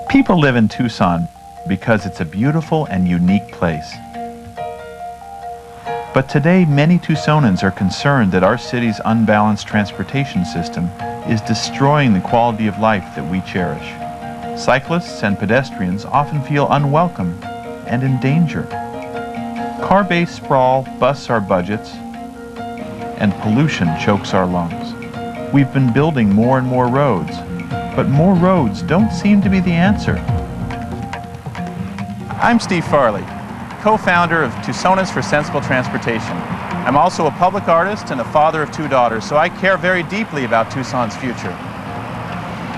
People live in Tucson because it's a beautiful and unique place. But today, many Tucsonans are concerned that our city's unbalanced transportation system is destroying the quality of life that we cherish. Cyclists and pedestrians often feel unwelcome and in danger. Car-based sprawl busts our budgets, and pollution chokes our lungs. We've been building more and more roads, but more roads don't seem to be the answer. I'm Steve Farley, co-founder of Tucsonans for Sensible Transportation. I'm also a public artist and a father of 2 daughters, so I care very deeply about Tucson's future.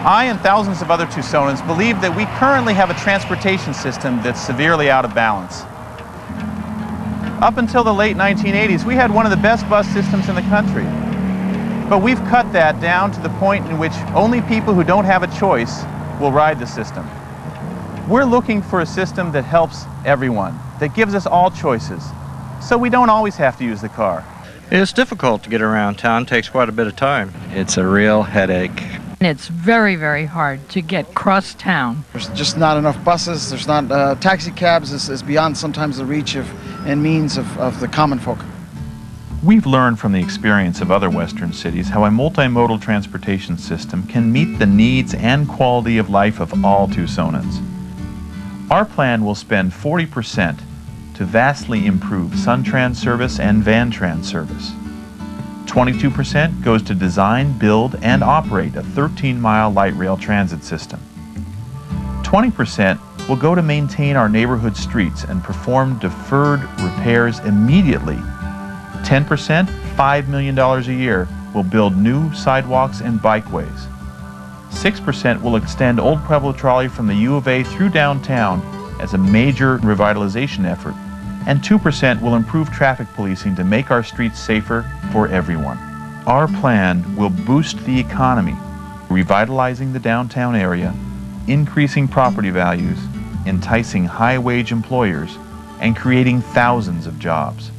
I and thousands of other Tucsonans believe that we currently have a transportation system that's severely out of balance. Up until the late 1980s, we had one of the best bus systems in the country. But we've cut that down to the point in which only people who don't have a choice will ride the system. We're looking for a system that helps everyone, that gives us all choices, so we don't always have to use the car. It's difficult to get around town. It takes quite a bit of time. It's a real headache. It's very, very hard to get cross town. There's just not enough buses. There's not taxi cabs is beyond sometimes the reach of and means of the common folk. We've learned from the experience of other Western cities how a multimodal transportation system can meet the needs and quality of life of all Tucsonans. Our plan will spend 40% to vastly improve SunTrans service and VanTrans service. 22% goes to design, build, and operate a 13-mile light rail transit system. 20% will go to maintain our neighborhood streets and perform deferred repairs immediately. 10%, $5 million a year, will build new sidewalks and bikeways. 6% will extend Old Pueblo Trolley from the U of A through downtown as a major revitalization effort. And 2% will improve traffic policing to make our streets safer for everyone. Our plan will boost the economy, revitalizing the downtown area, increasing property values, enticing high-wage employers, and creating thousands of jobs.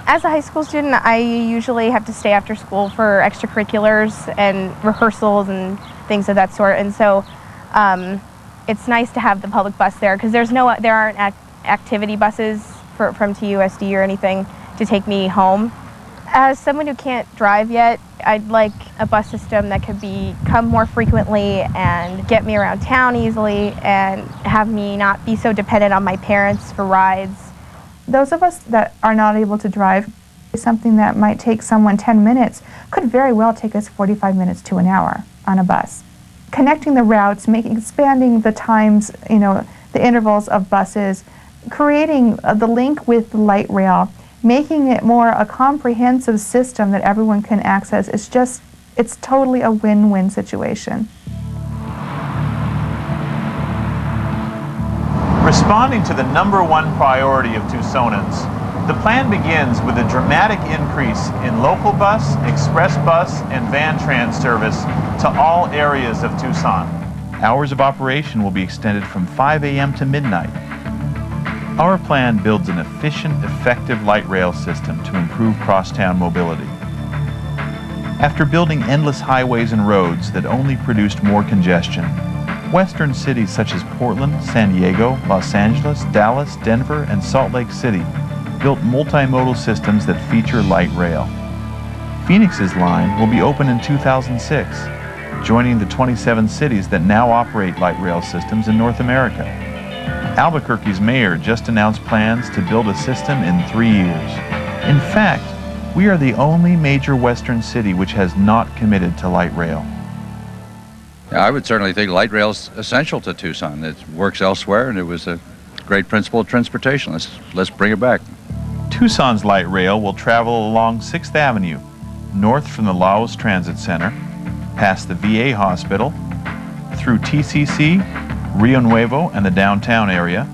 As a high school student, I usually have to stay after school for extracurriculars and rehearsals and things of that sort, and so it's nice to have the public bus there because there aren't activity buses from TUSD or anything to take me home. As someone who can't drive yet, I'd like a bus system that could come more frequently and get me around town easily and have me not be so dependent on my parents for rides. Those of us that are not able to drive, something that might take someone 10 minutes could very well take us 45 minutes to an hour on a bus. Connecting the routes, expanding the times, the intervals of buses, creating the link with the light rail, making it more a comprehensive system that everyone can access, it's totally a win-win situation. Responding to the #1 priority of Tucsonans, the plan begins with a dramatic increase in local bus, express bus, and VanTrans service to all areas of Tucson. Hours of operation will be extended from 5 a.m. to midnight. Our plan builds an efficient, effective light rail system to improve crosstown mobility. After building endless highways and roads that only produced more congestion, Western cities such as Portland, San Diego, Los Angeles, Dallas, Denver, and Salt Lake City built multimodal systems that feature light rail. Phoenix's line will be open in 2006, joining the 27 cities that now operate light rail systems in North America. Albuquerque's mayor just announced plans to build a system in 3 years. In fact, we are the only major Western city which has not committed to light rail. I would certainly think light rail is essential to Tucson. It works elsewhere, and it was a great principle of transportation. Let's bring it back. Tucson's light rail will travel along 6th Avenue, north from the Laos Transit Center, past the VA hospital, through TCC, Rio Nuevo, and the downtown area.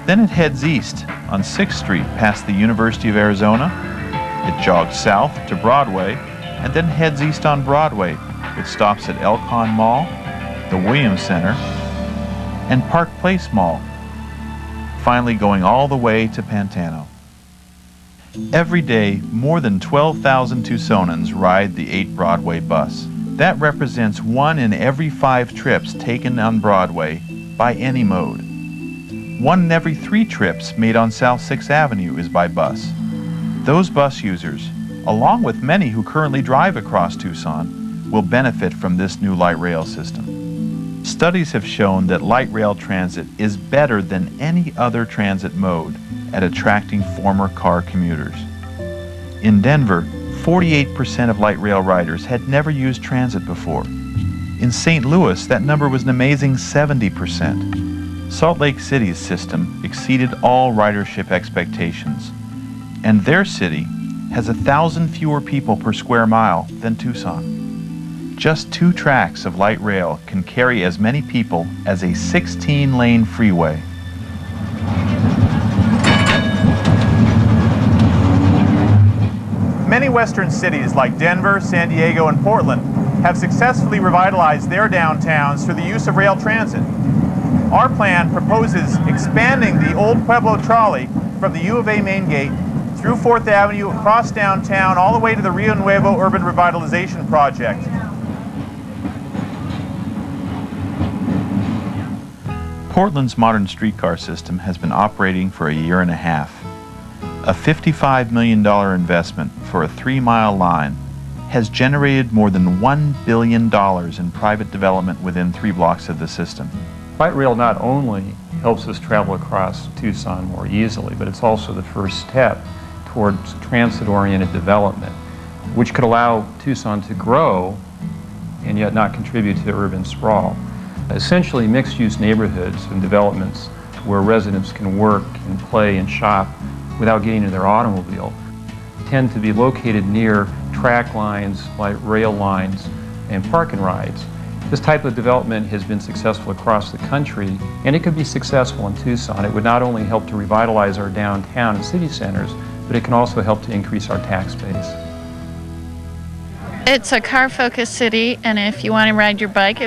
Then it heads east on 6th Street past the University of Arizona. It jogs south to Broadway, and then heads east on Broadway, with stops at Elcon Mall, the Williams Center, and Park Place Mall, finally going all the way to Pantano. Every day, more than 12,000 Tucsonans ride the 8 Broadway bus. That represents 1 in every 5 trips taken on Broadway by any mode. 1 in every 3 trips made on South 6th Avenue is by bus. Those bus users, along with many who currently drive across Tucson, will benefit from this new light rail system. Studies have shown that light rail transit is better than any other transit mode at attracting former car commuters. In Denver, 48% of light rail riders had never used transit before. In St. Louis, that number was an amazing 70%. Salt Lake City's system exceeded all ridership expectations, and their city has 1,000 fewer people per square mile than Tucson. Just 2 tracks of light rail can carry as many people as a 16-lane freeway. Many western cities like Denver, San Diego, and Portland have successfully revitalized their downtowns through the use of rail transit. Our plan proposes expanding the old Pueblo trolley from the U of A main gate through 4th Avenue, across downtown, all the way to the Rio Nuevo Urban Revitalization Project. Portland's modern streetcar system has been operating for a year and a half. A $55 million investment for a 3-mile line has generated more than $1 billion in private development within 3 blocks of the system. Light rail not only helps us travel across Tucson more easily, but it's also the first step towards transit-oriented development, which could allow Tucson to grow and yet not contribute to urban sprawl. Essentially, mixed-use neighborhoods and developments where residents can work and play and shop without getting in their automobile tend to be located near track lines, light rail lines, and park and rides. This type of development has been successful across the country, and it could be successful in Tucson. It would not only help to revitalize our downtown and city centers, but it can also help to increase our tax base. It's a car-focused city, and if you want to ride your bike,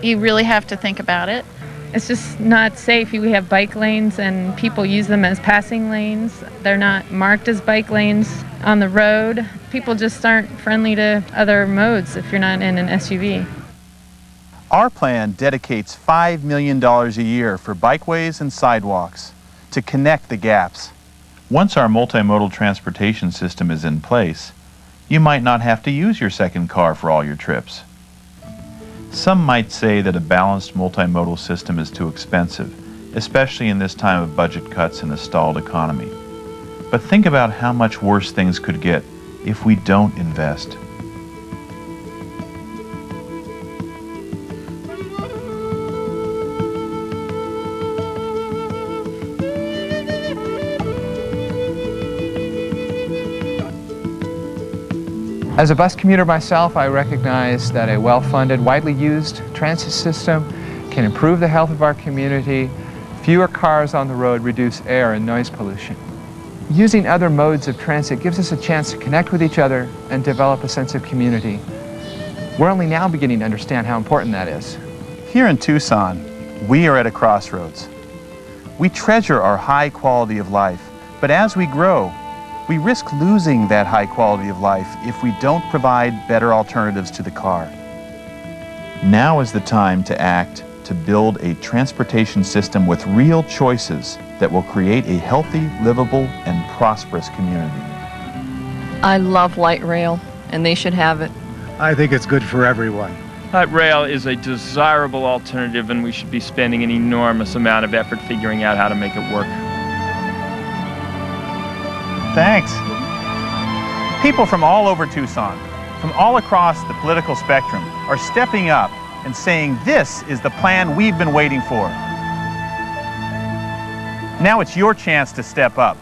you really have to think about it. It's just not safe. We have bike lanes and people use them as passing lanes. They're not marked as bike lanes on the road. People just aren't friendly to other modes if you're not in an SUV. Our plan dedicates $5 million a year for bikeways and sidewalks to connect the gaps. Once our multimodal transportation system is in place, you might not have to use your second car for all your trips. Some might say that a balanced multimodal system is too expensive, especially in this time of budget cuts and a stalled economy. But think about how much worse things could get if we don't invest. As a bus commuter myself, I recognize that a well-funded, widely used transit system can improve the health of our community. Fewer cars on the road reduce air and noise pollution. Using other modes of transit gives us a chance to connect with each other and develop a sense of community. We're only now beginning to understand how important that is. Here in Tucson, we are at a crossroads. We treasure our high quality of life, but as we grow, we risk losing that high quality of life if we don't provide better alternatives to the car. Now is the time to act to build a transportation system with real choices that will create a healthy, livable, and prosperous community. I love light rail, and they should have it. I think it's good for everyone. Light rail is a desirable alternative, and we should be spending an enormous amount of effort figuring out how to make it work. Thanks. People from all over Tucson, from all across the political spectrum, are stepping up and saying this is the plan we've been waiting for. Now it's your chance to step up.